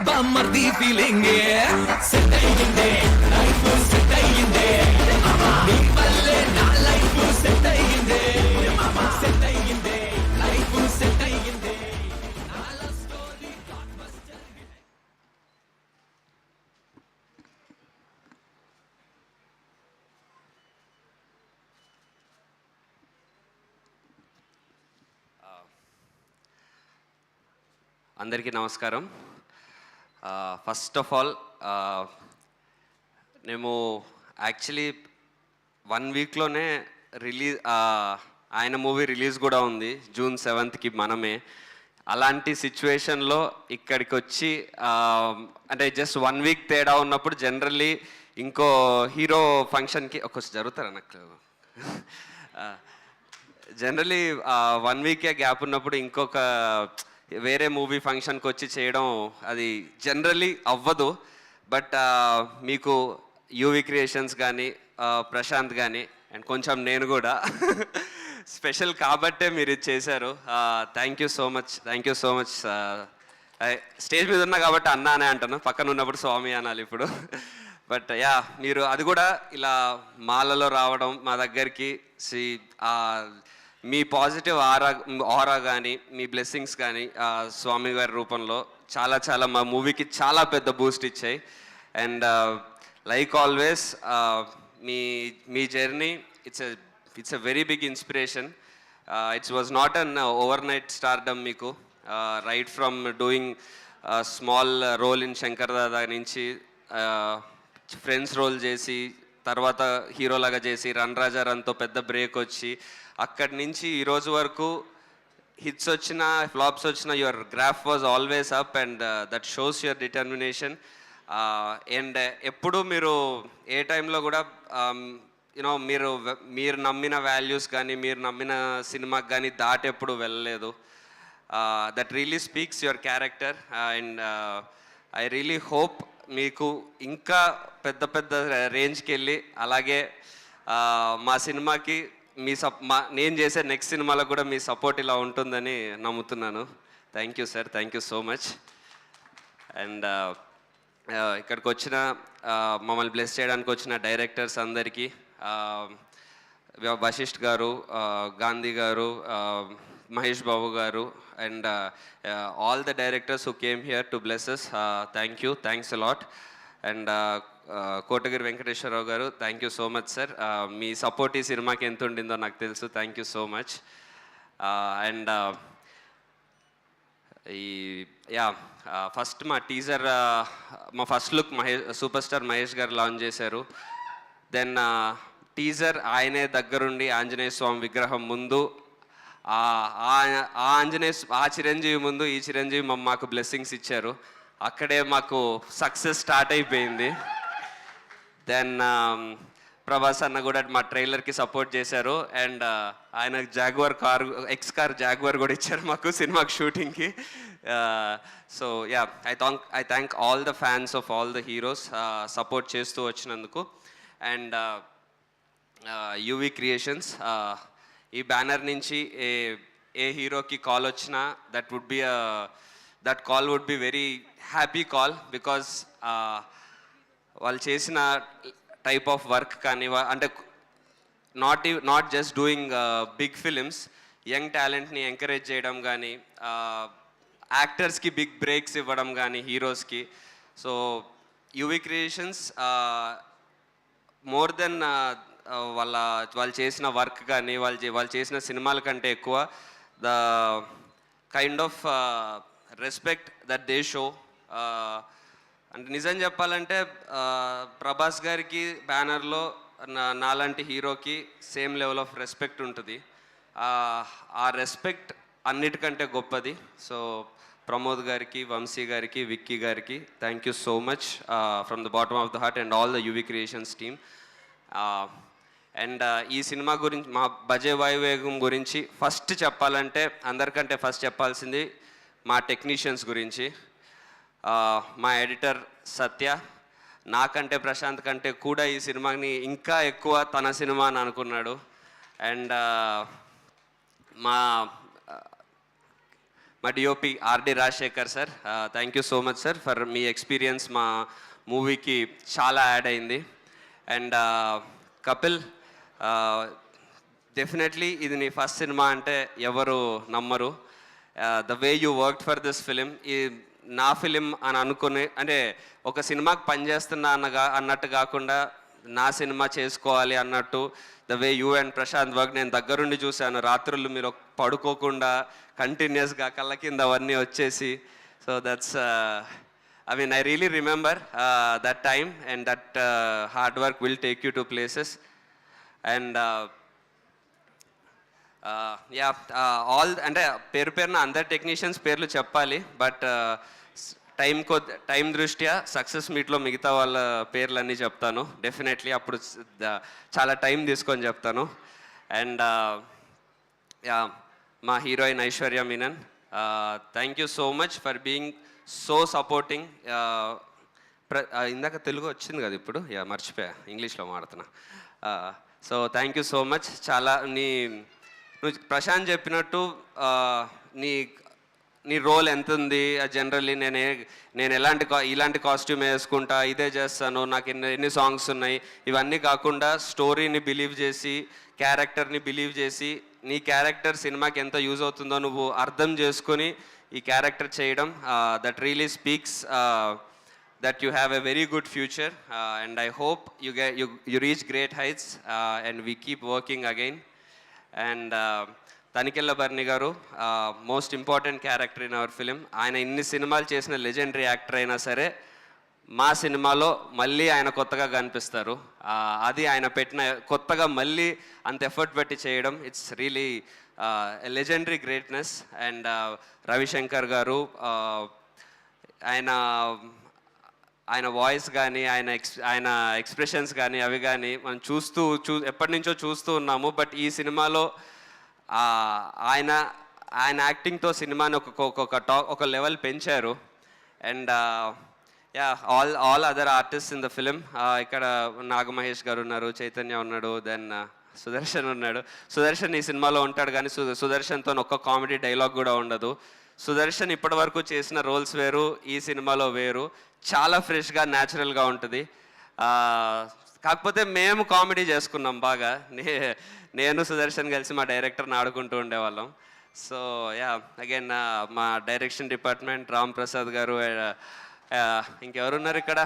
బామ్మర్ది feeling set అయ్యిందే life set అయ్యిందే నీ వల్లే నా లైఫ్ సెట్ అయ్యిందే సెట్ అయ్యిందే లైఫ్ సెట్ అయ్యిందే నా లవ్ స్టోరీ బ్లాక్ బస్టర్ అందరికీ నమస్కారం. ఫస్ట్ ఆఫ్ ఆల్ మేము యాక్చువల్లీ 1 వీక్లోనే రిలీజ్ ఆయన మూవీ రిలీజ్ కూడా ఉంది June 7th మనమే. అలాంటి సిచ్యువేషన్లో ఇక్కడికి వచ్చి అంటే జస్ట్ 1 వీక్ తేడా ఉన్నప్పుడు జనరల్లీ ఇంకో హీరో ఫంక్షన్కి ఒకసారి జరుగుతారా నాకు జనరల్లీ 1 వీకే గ్యాప్ ఉన్నప్పుడు ఇంకొక వేరే మూవీ ఫంక్షన్కి వచ్చి చేయడం అది జనరల్లీ అవ్వదు. బట్ మీకు యూవి క్రియేషన్స్ కానీ ప్రశాంత్ కానీ అండ్ కొంచెం నేను కూడా స్పెషల్ కాబట్టే మీరు ఇది చేశారు. Thank you so much, thank you so much. Stage మీద ఉన్నా కాబట్టి అన్నా అనే అంటాను, పక్కన ఉన్నప్పుడు స్వామి అనాలి ఇప్పుడు. బట్ యా, మీరు అది కూడా ఇలా మాలలో రావడం మా దగ్గరికి మీ పాజిటివ్ ఆరా కానీ మీ బ్లెస్సింగ్స్ కానీ స్వామి గారి రూపంలో చాలా చాలా మా మూవీకి చాలా పెద్ద బూస్ట్ ఇచ్చాయి. అండ్ లైక్ ఆల్వేస్ మీ journey it's a very big inspiration. It's was not an overnight stardom మీకు. Right from doing small role in Shankar Dada నుంచి ఫ్రెండ్స్ రోల్ చేసి తర్వాత హీరోలాగా చేసి రన్ రాజా రన్తో పెద్ద బ్రేక్ వచ్చి అక్కడి నుంచి ఈరోజు వరకు హిట్స్ వచ్చిన ఫ్లాప్స్ వచ్చిన your graph was always up and that shows your determination. And ఎప్పుడు మీరు ఏ టైంలో కూడా యూనో మీరు నమ్మిన వాల్యూస్ కానీ మీరు నమ్మిన సినిమాకి కానీ దాటి ఎప్పుడు వెళ్ళలేదు. That really speaks your character. And I really hope మీకు ఇంకా పెద్ద పెద్ద రేంజ్కి వెళ్ళి అలాగే మా సినిమాకి నేను చేసే నెక్స్ట్ సినిమాలో కూడా మీ సపోర్ట్ ఇలా ఉంటుందని నమ్ముతున్నాను. Thank you sir, thank you so much. And ఇక్కడికి వచ్చిన మమ్మల్ని బ్లెస్ చేయడానికి వచ్చిన డైరెక్టర్స్ అందరికీ, వశిష్ఠ్ గారు, గాంధీ గారు, Mahesh Babu garu and all the directors who came here to bless us, thank you, thanks a lot. And Kotagiri Venkateswararao garu, thank you so much sir. మీ support ఈ సినిమాకి ఎంత ఉండిందో నాకు తెలుసు. Thank you so much. And first మా టీజర్, మా first look superstar Mahesh garu launch చేశారు. దెన్ టీజర్ ఆయనే దగ్గరుండి ఆంజనేయ స్వామి విగ్రహం ముందు ఆ చిరంజీవి ముందు ఈ చిరంజీవి మాకు బ్లెస్సింగ్స్ ఇచ్చారు. అక్కడే మాకు సక్సెస్ స్టార్ట్ అయిపోయింది. దెన్ ప్రభాస్ అన్న కూడా మా ట్రైలర్కి సపోర్ట్ చేశారు. అండ్ ఆయన జాగ్వార్ కార్ జాగ్వార్ కూడా ఇచ్చారు మాకు సినిమాకి షూటింగ్కి. So yeah, I thank all the fans of all the heroes support చేస్తూ వచ్చినందుకు. అండ్ యూవి క్రియేషన్స్, ఈ బ్యానర్ నుంచి ఏ హీరోకి కాల్ వచ్చినా that call would be very happy call. Because వాళ్ళు చేసిన టైప్ ఆఫ్ వర్క్ కానీ అంటే not just doing big films, young టాలెంట్ని ఎంకరేజ్ చేయడం కానీ యాక్టర్స్కి బిగ్ బ్రేక్స్ ఇవ్వడం కానీ హీరోస్కి. So UV Creations more than వాళ్ళు చేసిన వర్క్ కానీ వాళ్ళు చేసిన సినిమాల కంటే ఎక్కువ the kind of respect that they show. అంటే నిజం చెప్పాలంటే ప్రభాస్ గారికి బ్యానర్లో నాలాంటి హీరోకి సేమ్ లెవెల్ ఆఫ్ రెస్పెక్ట్ ఉంటుంది. ఆ రెస్పెక్ట్ అన్నిటికంటే గొప్పది. సో ప్రమోద్ గారికి, వంశీ గారికి, విక్కీ గారికి thank you so much from the bottom of the heart and all the UV creations team. And ఈ సినిమా గురించి, మా బజే వాయువేగం గురించి ఫస్ట్ చెప్పాలంటే అందరికంటే ఫస్ట్ చెప్పాల్సింది మా టెక్నీషియన్స్ గురించి. మా ఎడిటర్ సత్య నాకంటే ప్రశాంత్ కంటే కూడా ఈ సినిమాని ఇంకా ఎక్కువ తన సినిమా అని అనుకున్నాడు. అండ్ మా మా DOP RD Rajasekhar sir, thank you so much sir for me experience మా మూవీకి చాలా యాడ్ అయింది. అండ్ కపిల్, డెఫినెట్లీ ఇది నీ ఫస్ట్ సినిమా అంటే ఎవరు నమ్మరు. The way you work for this film, ఈ నా ఫిలిం అని అనుకుని, అంటే ఒక సినిమాకి పనిచేస్తున్నా అన్నట్టు కాకుండా నా సినిమా చేసుకోవాలి అన్నట్టు, the way you and Prashant work నేను దగ్గరుండి చూశాను. రాత్రులు మీరు పడుకోకుండా కంటిన్యూస్గా కళ్ళ కింద అవన్నీ వచ్చేసి, so that's I mean, I really remember that time, and that hard work will take you to places. And all అంటే పేరున అందరు టెక్నీషియన్స్ పేర్లు చెప్పాలి, బట్ టైం దృష్ట్యా సక్సెస్ మీట్లో మిగతా వాళ్ళ పేర్లన్నీ చెప్తాను డెఫినెట్లీ. అప్పుడు చాలా టైం తీసుకొని చెప్తాను. అండ్ మా heroine Aishwarya Menon, thank you so much for being so supporting. ఇందాక తెలుగు వచ్చింది కదా, ఇప్పుడు మర్చిపోయా, ఇంగ్లీష్లో మాడుతున్నా. So thank you so much. చాలా నువ్వు ప్రశాంత్ చెప్పినట్టు నీ రోల్ ఎంత ఉంది, జనరల్లీ నేను ఇలాంటి కాస్ట్యూమ్ వేసుకుంటా, ఇదే చేస్తాను, నాకు ఎన్ని సాంగ్స్ ఉన్నాయి, ఇవన్నీ కాకుండా స్టోరీని బిలీవ్ చేసి, క్యారెక్టర్ని బిలీవ్ చేసి, నీ క్యారెక్టర్ సినిమాకి ఎంత యూజ్ అవుతుందో నువ్వు అర్థం చేసుకొని ఈ క్యారెక్టర్ చేయడం, that really speaks that you have a very good future. And I hope you reach great heights and we keep working again. And Tanikella Bharani garu, most important character in our film. ఆయన ఇన్ని సినిమాలు చేసిన లెజెండరీ యాక్టర్ అయినా సరే మా సినిమాలో మళ్ళీ ఆయన కొత్తగా కనిపిస్తారు. అది ఆయన పెట్టిన కొత్తగా మళ్ళీ అంత ఎఫర్ట్ పెట్టి చేయడం, it's really legendary greatness. And Ravishankar గారు, ఆయన వాయిస్ కానీ ఆయన ఎక్స్ప్రెషన్స్ కానీ అవి కానీ మనం ఎప్పటి నుంచో చూస్తూ ఉన్నాము. బట్ ఈ సినిమాలో ఆయన యాక్టింగ్తో సినిమాని ఒక లెవెల్ పెంచారు. And all other artist in the film, ఇక్కడ నాగమహేష్ గారు ఉన్నారు, చైతన్య ఉన్నాడు, దెన్ సుదర్శన్ ఉన్నాడు. సుదర్శన్ ఈ సినిమాలో ఉంటాడు, కానీ సుదర్శన్తో ఒక్క కామెడీ డైలాగ్ కూడా ఉండదు. సుదర్శన్ ఇప్పటి వరకు చేసిన రోల్స్ వేరు, ఈ సినిమాలో వేరు, చాలా ఫ్రెష్గా న్యాచురల్గా ఉంటుంది. కాకపోతే మేము కామెడీ చేసుకున్నాం బాగా. నేను సుదర్శన్ కలిసి మా డైరెక్టర్ని ఆడుకుంటూ ఉండేవాళ్ళం. సో అగైన్ మా డైరెక్షన్ డిపార్ట్మెంట్ రామ్ ప్రసాద్ గారు, ఇంకెవరున్నారు ఇక్కడ,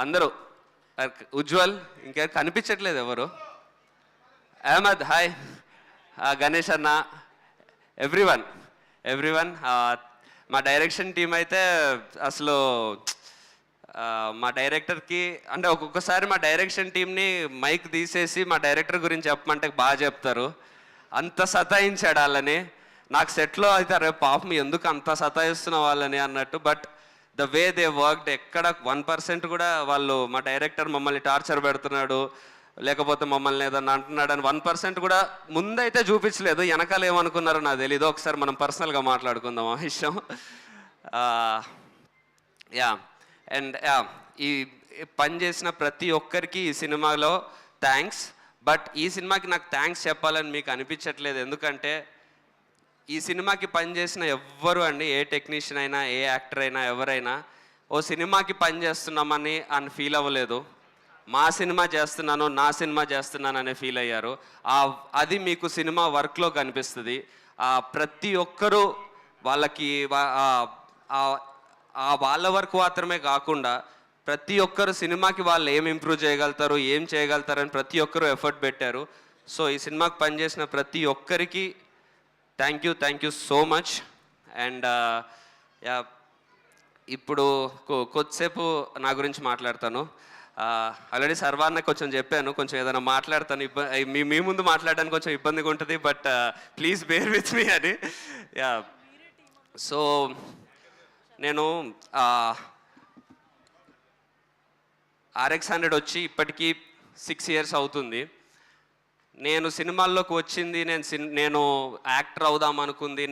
అందరూ, ఉజ్వల్, ఇంకెవరు కనిపించట్లేదు ఎవరు, అహ్మద్, హాయ్, గణేష్ అన్న, ఎవ్రీవన్. మా డైరెక్షన్ టీం అయితే అసలు మా డైరెక్టర్కి, అంటే ఒక్కొక్కసారి మా డైరెక్షన్ టీంని మైక్ తీసేసి మా డైరెక్టర్ గురించి చెప్పమంటే బాగా చెప్తారు. అంత సతాయించాడు వాళ్ళని. నాకు సెట్లో అయితే అరే పాపం ఎందుకు అంత సతాయిస్తున్న వాళ్ళని అన్నట్టు. But the way they worked, ఎక్కడ 1% కూడా వాళ్ళు మా డైరెక్టర్ మమ్మల్ని టార్చర్ పెడుతున్నాడు, లేకపోతే మమ్మల్ని ఏదన్నా అంటున్నాడు అని 1% కూడా ముందైతే చూపించలేదు. వెనకాల ఏమనుకున్నారో నాకు తెలీదు. ఒకసారి మనం పర్సనల్గా మాట్లాడుకుందాం ఆ విషయం. అండ్ ఈ పని చేసిన ప్రతి ఒక్కరికి ఈ సినిమాలో థ్యాంక్స్. బట్ ఈ సినిమాకి నాకు థ్యాంక్స్ చెప్పాలని మీకు అనిపించట్లేదు, ఎందుకంటే ఈ సినిమాకి పనిచేసిన ఎవ్వరు అండి, ఏ టెక్నీషియన్ అయినా, ఏ యాక్టర్ అయినా, ఎవరైనా ఓ సినిమాకి పని చేస్తున్నామని ఫీల్ అవ్వలేదు. మా సినిమా చేస్తున్నాను, నా సినిమా చేస్తున్నాను అనే ఫీల్ అయ్యారు. అది మీకు సినిమా వర్క్లో కనిపిస్తుంది. ప్రతి ఒక్కరూ వాళ్ళకి వాళ్ళ వర్క్ మాత్రమే కాకుండా ప్రతి ఒక్కరు సినిమాకి వాళ్ళు ఏం ఇంప్రూవ్ చేయగలుగుతారు, ఏం చేయగలుగుతారని ప్రతి ఒక్కరూ ఎఫర్ట్ పెట్టారు. సో ఈ సినిమాకి పనిచేసిన ప్రతి ఒక్కరికి thank you so much. And ఇప్పుడు కొద్దిసేపు నా గురించి మాట్లాడతాను. ఆల్రెడీ సర్వాన్న కొంచెం చెప్పాను, కొంచెం ఏదైనా మాట్లాడతాను, మీ ముందు మాట్లాడడానికి కొంచెం ఇబ్బందిగా ఉంటుంది, but please bear with me అని. సో నేను RX100 వచ్చి ఇప్పటికీ 6 years అవుతుంది. నేను సినిమాల్లోకి వచ్చింది, నేను యాక్టర్ అవుదాం అనుకుంది,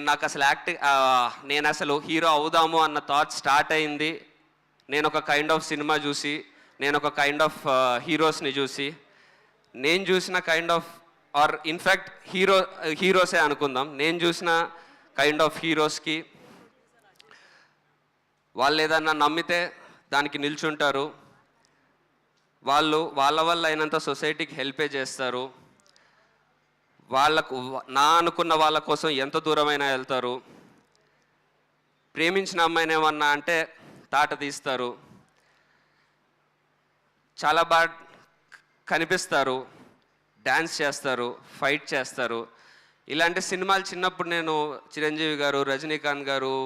నాకు అసలు నేను అసలు హీరో అవుదాము అన్న థాట్ స్టార్ట్ అయింది నేను ఒక కైండ్ ఆఫ్ సినిమా చూసి, నేను ఒక కైండ్ ఆఫ్ హీరోస్ని చూసి. నేను చూసిన కైండ్ ఆఫ్ ఆర్ ఇన్ఫ్యాక్ట్ హీరోసే అనుకుందాం. నేను చూసిన కైండ్ ఆఫ్ హీరోస్కి వాళ్ళు ఏదన్నా నమ్మితే దానికి నిల్చుంటారు, వాళ్ళు వాళ్ళ వల్ల అయినంత సొసైటీకి హెల్పే చేస్తారు, వాళ్ళకు నా అనుకున్న వాళ్ళ కోసం ఎంత దూరమైనా వెళ్తారు, ప్రేమించిన అమ్మాయిని ఏమన్నా అంటే తాట తీస్తారు, చాలా బాగా కనిపిస్తారు, డ్యాన్స్ చేస్తారు, ఫైట్ చేస్తారు. ఇలాంటి సినిమాలు చిన్నప్పుడు నేను చిరంజీవి గారు, రజనీకాంత్ గారు,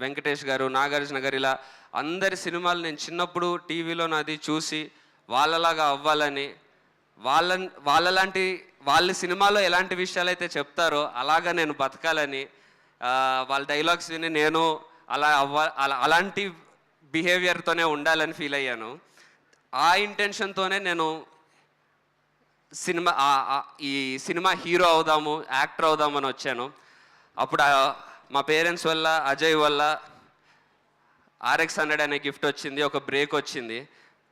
వెంకటేష్ గారు, నాగార్జున గారు, ఇలా అందరి సినిమాలు నేను చిన్నప్పుడు టీవీలో నాది చూసి వాళ్ళలాగా అవ్వాలని, వాళ్ళ సినిమాలో ఎలాంటి విషయాలు అయితే చెప్తారో అలాగా నేను బతకాలని, వాళ్ళ డైలాగ్స్ విని నేను అలాంటి బిహేవియర్తోనే ఉండాలని ఫీల్ అయ్యాను. ఆ ఇంటెన్షన్తోనే నేను ఈ సినిమా హీరో అవుదాము, యాక్టర్ అవుదామని వచ్చాను. అప్పుడు మా పేరెంట్స్ వల్ల, అజయ్ వల్ల RX100 అనే గిఫ్ట్ వచ్చింది, ఒక బ్రేక్ వచ్చింది.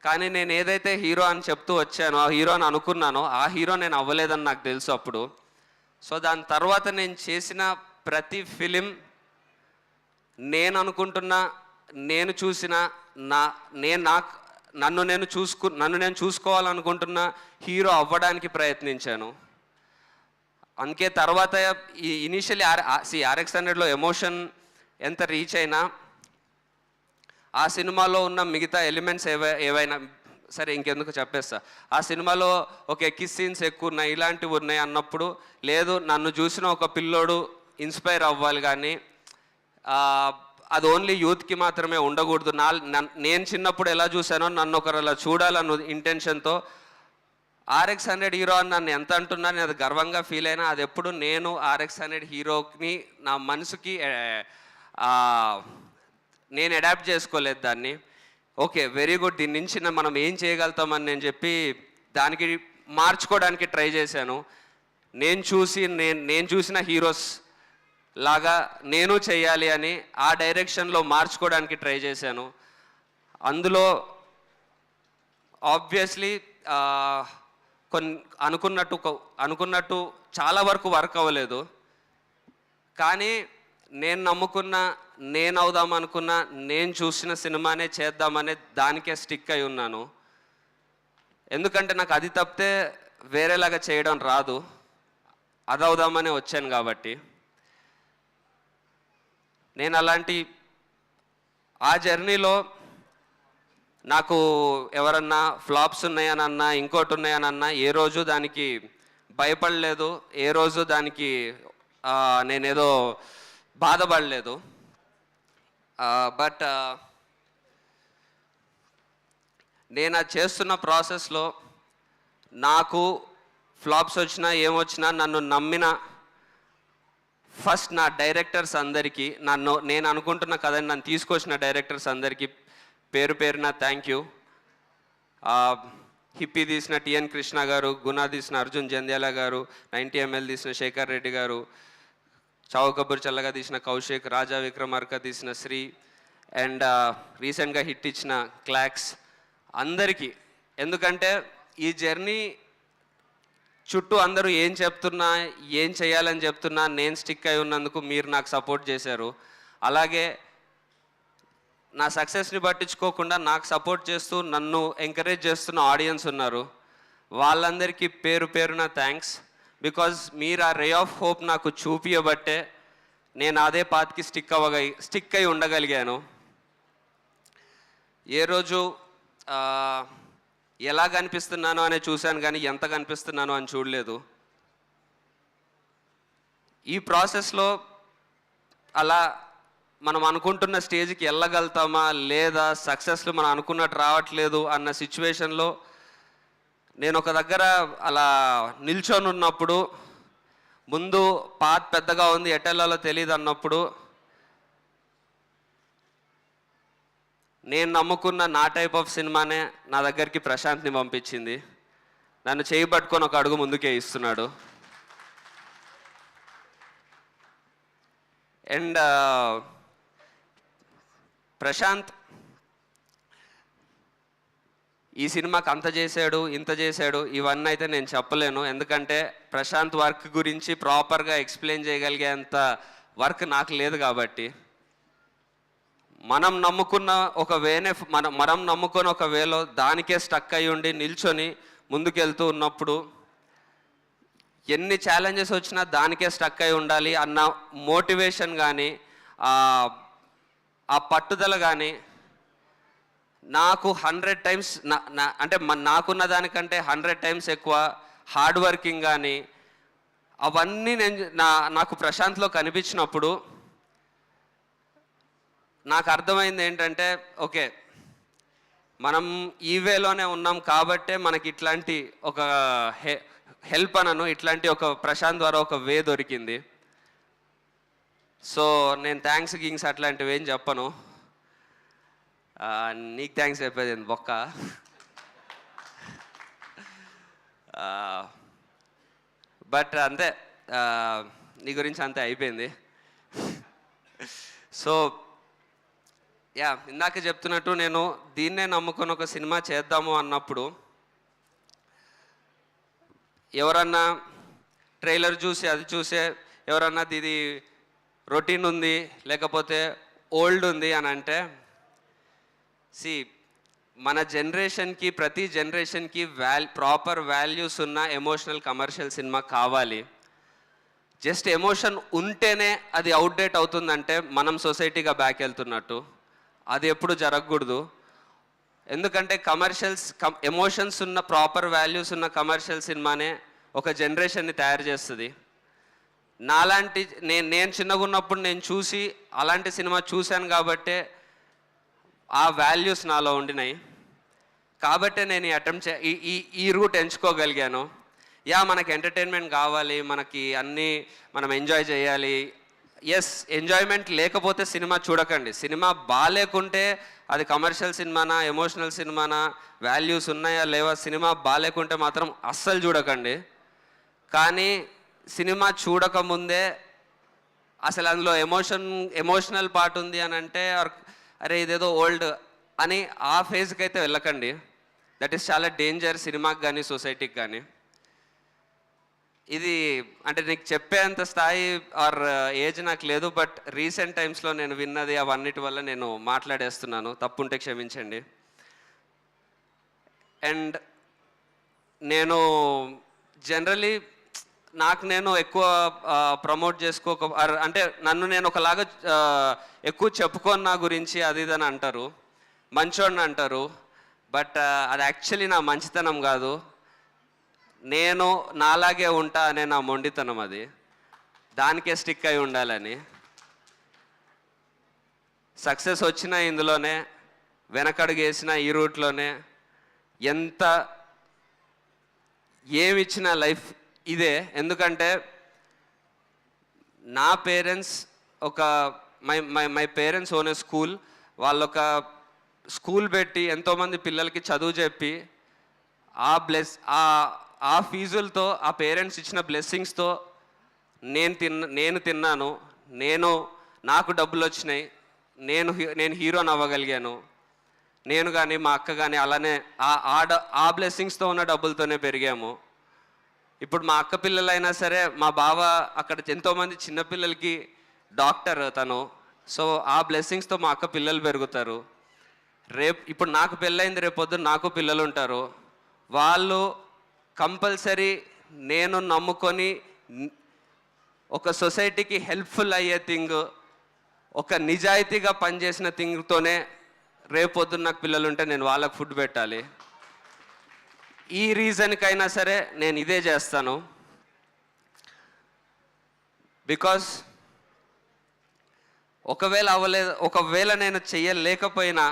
కానీ నేను ఏదైతే హీరో అని చెప్తూ వచ్చానో, ఆ హీరో అని అనుకున్నానో, ఆ హీరో నేను అవ్వలేదని నాకు తెలుసు అప్పుడు. సో దాని తర్వాత నేను చేసిన ప్రతి ఫిలిం నేను అనుకుంటున్న, నేను చూసిన, నన్ను నేను చూసుకోవాలనుకుంటున్న హీరో అవ్వడానికి ప్రయత్నించాను. అందుకే తర్వాత ఈ ఇనీషియల్లీ RX100లో ఎమోషన్ ఎంత రీచ్ అయినా, ఆ సినిమాలో ఉన్న మిగతా ఎలిమెంట్స్ ఏవైనా సరే ఇంకెందుకు చెప్పేస్తా, ఆ సినిమాలో ఓకే కిస్ సీన్స్ ఎక్కువ ఉన్నాయి, ఇలాంటివి ఉన్నాయి అన్నప్పుడు, లేదు నన్ను చూసిన ఒక పిల్లోడు ఇన్స్పైర్ అవ్వాలి, కానీ అది ఓన్లీ యూత్కి మాత్రమే ఉండకూడదు, నేను చిన్నప్పుడు ఎలా చూశానో నన్ను ఒకరు అలా చూడాలన్న ఇంటెన్షన్తో RX100 హీరో అని నన్ను ఎంత అంటున్నా నేను అది గర్వంగా ఫీల్ అయినా, అది ఎప్పుడు నేను RX100 హీరోని నా మనసుకి నేను అడాప్ట్ చేసుకోలేదు దాన్ని. ఓకే వెరీ గుడ్, దీని నుంచి మనం ఏం చేయగలుగుతామని నేను చెప్పి దానికి మార్చుకోవడానికి ట్రై చేశాను. నేను చూసిన హీరోస్ లాగా నేను చేయాలి అని ఆ డైరెక్షన్లో మార్చుకోవడానికి ట్రై చేశాను. అందులో ఆబ్వియస్లీ అనుకున్నట్టు చాలా వరకు వర్క్ అవ్వలేదు, కానీ నేను నమ్ముకున్న, నేను అవుదాం అనుకున్న, నేను చూసిన సినిమానే చేద్దామనే దానికే స్టిక్ అయి ఉన్నాను. ఎందుకంటే నాకు అది తప్పితే వేరేలాగా చేయడం రాదు, అది అవుదామనే వచ్చాను కాబట్టి. నేను అలాంటి ఆ జర్నీలో నాకు ఎవరన్నా ఫ్లాప్స్ ఉన్నాయనన్నా, ఇంకోటి ఉన్నాయనన్నా, ఏ రోజు దానికి భయపడలేదు, ఏ రోజు దానికి నేనేదో బాధపడలేదు. బట్ నేను అది చేస్తున్న ప్రాసెస్లో నాకు ఫ్లాప్స్ వచ్చినా ఏమొచ్చినా నన్ను నమ్మిన ఫస్ట్ నా డైరెక్టర్స్ అందరికీ, నేను అనుకుంటున్న కథని నన్ను తీసుకొచ్చిన డైరెక్టర్స్ అందరికీ పేరు పేరున థ్యాంక్ యూ. హిప్పీ తీసిన TN కృష్ణ గారు, గుణ తీసిన అర్జున్ జంధ్యాల గారు, 90 ml తీసిన శేఖర్ రెడ్డి గారు, చావు కబూర్ చల్లగా తీసిన కౌశిక్, రాజా విక్రమార్క తీసిన శ్రీ, అండ్ రీసెంట్గా హిట్ ఇచ్చిన క్లాక్స్ అందరికీ. ఎందుకంటే ఈ జర్నీ చుట్టూ అందరూ ఏం చెప్తున్నా, ఏం చేయాలని చెప్తున్నా, నేను స్టిక్ అయి ఉన్నందుకు మీరు నాకు సపోర్ట్ చేశారు. అలాగే నా సక్సెస్ని పట్టించుకోకుండా నాకు సపోర్ట్ చేస్తూ నన్ను ఎంకరేజ్ చేస్తున్న ఆడియన్స్ ఉన్నారు, వాళ్ళందరికీ పేరు పేరున థ్యాంక్స్. బికాజ్ మీరు ఆ రే ఆఫ్ హోప్ నాకు చూపియబట్టే నేను అదే పాత్కి స్టిక్ అయి ఉండగలిగాను. ఏ రోజు ఎలా కనిపిస్తున్నానో అనే చూశాను, కానీ ఎంత కనిపిస్తున్నానో అని చూడలేదు. ఈ ప్రాసెస్లో అలా మనం అనుకుంటున్న స్టేజ్కి వెళ్ళగలుగుతామా లేదా, సక్సెస్లు మనం అనుకున్నట్టు రావట్లేదు అన్న సిచ్యువేషన్లో నేను ఒక దగ్గర అలా నిల్చొని ఉన్నప్పుడు, ముందు పాత్ పెద్దగా ఉంది, ఎటెల్లాలో తెలియదు అన్నప్పుడు, నేను నమ్ముకున్న నా టైప్ ఆఫ్ సినిమానే నా దగ్గరికి ప్రశాంత్ని పంపించింది. నన్ను చేయి పట్టుకొని ఒక అడుగు ముందుకే ఇస్తున్నాడు. అండ్ ప్రశాంత్ ఈ సినిమాకి అంత చేశాడు ఇంత చేశాడు ఇవన్నీ అయితే నేను చెప్పలేను. ఎందుకంటే ప్రశాంత్ వర్క్ గురించి ప్రాపర్గా ఎక్స్ప్లెయిన్ చేయగలిగేంత వర్క్ నాకు లేదు కాబట్టి. మనం నమ్ముకున్న ఒక వేనే మనం నమ్ముకున్న ఒక వేలో దానికే స్టక్ అయ్యి ఉండి నిల్చొని ముందుకెళ్తూ ఉన్నప్పుడు ఎన్ని ఛాలెంజెస్ వచ్చినా దానికే స్టక్ అయి ఉండాలి అన్న మోటివేషన్ కానీ ఆ పట్టుదల కానీ నాకు 100 టైమ్స్ అంటే నాకున్న దానికంటే 100 టైమ్స్ ఎక్కువ హార్డ్ వర్కింగ్ కానీ అవన్నీ నాకు ప్రశాంత్లో కనిపించినప్పుడు నాకు అర్థమైంది ఏంటంటే ఓకే, మనం ఈ వేలోనే ఉన్నాం కాబట్టే మనకి ఇట్లాంటి ఒక హెల్ప్ అనను, ఇట్లాంటి ఒక ప్రశాంత్ ద్వారా ఒక వే దొరికింది. సో నేను థ్యాంక్స్ గింగ్స్ అట్లాంటివి ఏం చెప్పను. నీకు థ్యాంక్స్ చెప్పేది బొక్క. బట్ అంతే, నీ గురించి అంతే అయిపోయింది. సో యా, ఇందాక చెప్తున్నట్టు నేను దీన్నే నమ్ముకొని ఒక సినిమా చేద్దాము అన్నప్పుడు ఎవరన్నా ట్రైలర్ చూసి అది చూసే ఎవరన్నా ఇది రొటీన్ ఉంది లేకపోతే ఓల్డ్ ఉంది అని అంటే, మన జనరేషన్కి ప్రతి జనరేషన్కి ప్రాపర్ వాల్యూస్ ఉన్న ఎమోషనల్ కమర్షియల్ సినిమా కావాలి. జస్ట్ ఎమోషన్ ఉంటేనే అది అవుట్డేట్ అవుతుందంటే మనం సొసైటీగా బ్యాక్ వెళ్తున్నట్టు. అది ఎప్పుడు జరగకూడదు. ఎందుకంటే ఎమోషన్స్ ఉన్న ప్రాపర్ వాల్యూస్ ఉన్న కమర్షియల్ సినిమానే ఒక జనరేషన్ని తయారు చేస్తుంది. నాలాంటి నేను చిన్నగా ఉన్నప్పుడు నేను చూసి అలాంటి సినిమా చూశాను కాబట్టే ఆ వాల్యూస్ నాలో ఉండినాయి. కాబట్టే నేను ఈ రూట్ ఎంచుకోగలిగాను. యా, మనకి ఎంటర్టైన్మెంట్ కావాలి, మనకి అన్నీ మనం ఎంజాయ్ చేయాలి. ఎస్, ఎంజాయ్మెంట్ లేకపోతే సినిమా చూడకండి. సినిమా బాగాలేకుంటే అది కమర్షియల్ సినిమానా ఎమోషనల్ సినిమానా వాల్యూస్ ఉన్నాయా లేవా సినిమా బాగాలేకుంటే మాత్రం అస్సలు చూడకండి. కానీ సినిమా చూడకముందే అసలు అందులో ఎమోషనల్ పార్ట్ ఉంది అని అంటే అరే ఇదేదో ఓల్డ్ అని ఆ ఫేజ్కి అయితే వెళ్ళకండి. దట్ ఈస్ చాలా డేంజర్ సినిమాకి కానీ సొసైటీకి కానీ. ఇది అంటే నీకు చెప్పేంత స్థాయి ఆర్ ఏజ్ నాకు లేదు. బట్ రీసెంట్ టైమ్స్లో నేను విన్నది అవన్నిటి వల్ల నేను మాట్లాడేస్తున్నాను. తప్పుంటే క్షమించండి. అండ్ నేను జనరలీ నేను ఎక్కువ ప్రమోట్ అంటే నన్ను నేను ఒకలాగా ఎక్కువ చెప్పుకొని నా గురించి అది ఇదని అంటారు, మంచోడిని అంటారు. బట్ అది యాక్చువల్లీ నా మంచితనం కాదు. నేను నాలాగే ఉంటా అనే నా మొండితనం. అది దానికే స్టిక్ అయి ఉండాలని. సక్సెస్ వచ్చిన ఇందులోనే, వెనకడుగు వేసిన ఈ రూట్లోనే, ఏమిచ్చిన లైఫ్ ఇదే. ఎందుకంటే నా parents my parents own A school. వాళ్ళొక స్కూల్ పెట్టి ఎంతోమంది పిల్లలకి చదువు చెప్పి ఆ ఫీజులతో ఆ పేరెంట్స్ ఇచ్చిన బ్లెస్సింగ్స్తో నేను తిన్నాను. నాకు డబ్బులు వచ్చినాయి. నేను హీరోని అవ్వగలిగాను. నేను కానీ మా అక్క కానీ అలానే ఆ బ్లెస్సింగ్స్తో ఉన్న డబ్బులతోనే పెరిగాము. ఇప్పుడు మా అక్క పిల్లలైనా సరే, మా బావ అక్కడ ఎంతోమంది చిన్నపిల్లలకి డాక్టర్ తను. సో ఆ బ్లెస్సింగ్స్తో మా అక్క పిల్లలు పెరుగుతారు. ఇప్పుడు నాకు పెళ్ళైంది, రేపొద్దు నాకు పిల్లలు ఉంటారు. వాళ్ళు కంపల్సరీ నేను నమ్ముకొని ఒక సొసైటీకి హెల్ప్ఫుల్ అయ్యే థింగ్, ఒక నిజాయితీగా పనిచేసిన థింగ్తోనే రేపొద్దున నాకు పిల్లలు ఉంటే నేను వాళ్ళకు ఫుడ్ పెట్టాలి. ఈ రీజన్కైనా సరే నేను ఇదే చేస్తాను. బికాస్ ఒకవేళ నేను చెయ్యలేకపోయినా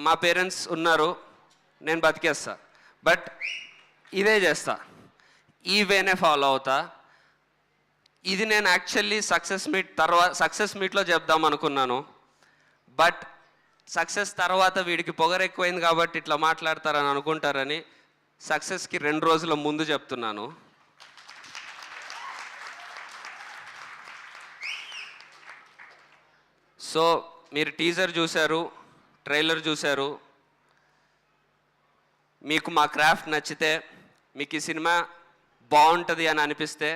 మా పేరెంట్స్ ఉన్నారు, నేను బతికేస్తా. బట్ ఇదే చేస్తా, ఈ వేనే ఫాలో అవుతా. ఇది నేను యాక్చువల్లీ సక్సెస్ మీట్లో చెప్దాం అనుకున్నాను. బట్ సక్సెస్ తర్వాత వీడికి పొగరు ఎక్కువైంది కాబట్టి ఇట్లా మాట్లాడతారని అనుకుంటారని సక్సెస్కి 2 రోజుల ముందు చెప్తున్నాను. సో మీరు టీజర్ చూశారు, ట్రైలర్ చూశారు, మీకు మా క్రాఫ్ట్ నచ్చితే, మీకు ఈ సినిమా బాగుంటుంది అని అనిపిస్తే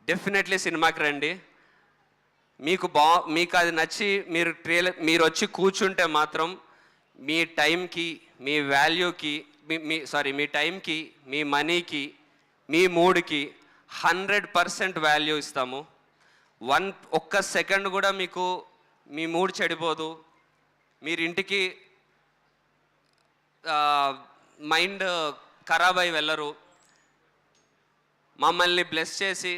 డెఫినెట్లీ సినిమాకి రండి. మీకు అది నచ్చి మీరు వచ్చి కూర్చుంటే మాత్రం మీ టైంకి, మీ వాల్యూకి, మీ టైంకి, మీ మనీకి, మీ మూడ్కి 100% వాల్యూ ఇస్తాము. ఒక్క సెకండ్ కూడా మీకు మీ మూడ్ చెడిపోదు. మీరు ఇంటికి మైండ్ ఖరాబ్ అయి వెళ్ళరు. మమ్మల్ని బ్లెస్ చేసి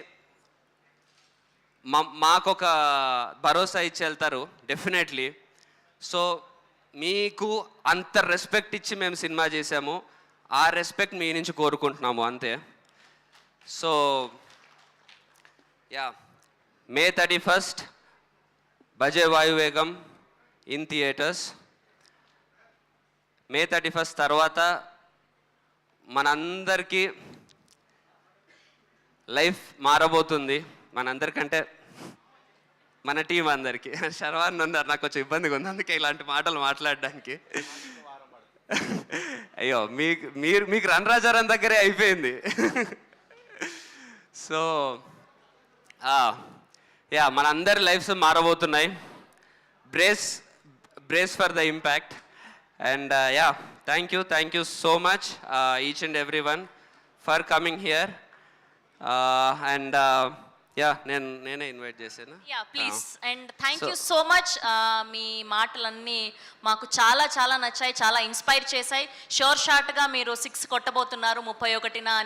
మాకొక భరోసా ఇచ్చి వెళ్తారు డెఫినెట్లీ. సో మీకు అంత రెస్పెక్ట్ ఇచ్చి మేము సినిమా చేసాము. ఆ రెస్పెక్ట్ మీ నుంచి కోరుకుంటున్నాము అంతే. So yeah, May 31st Bhaje Vayuvegam in theatres. May 31st తర్వాత మనందరికీ లైఫ్ మారబోతుంది. మనందరికంటే మన టీం అందరికీ. శర్వాన్ ఉన్నారు, నాకు కొంచెం ఇబ్బందిగా ఉంది అందుకే ఇలాంటి మాటలు మాట్లాడడానికి. అయ్యో, మీకు రణరాజారం దగ్గరే అయిపోయింది. సో యా, మనందరి లైఫ్స్ మారబోతున్నాయి. Brace for the impact. And yeah, thank you so much each and every one for coming here. And yeah, నేనే ఇన్వైట్ చేశాను. Yeah please. And thank you so much. మీ మాటలన్నీ మాకు చాలా చాలా నచ్చాయి, చాలా ఇన్స్పైర్ చేశాయి. షోర్ షార్ట్గా మీరు 6 కొట్టబోతున్నారు 31న అని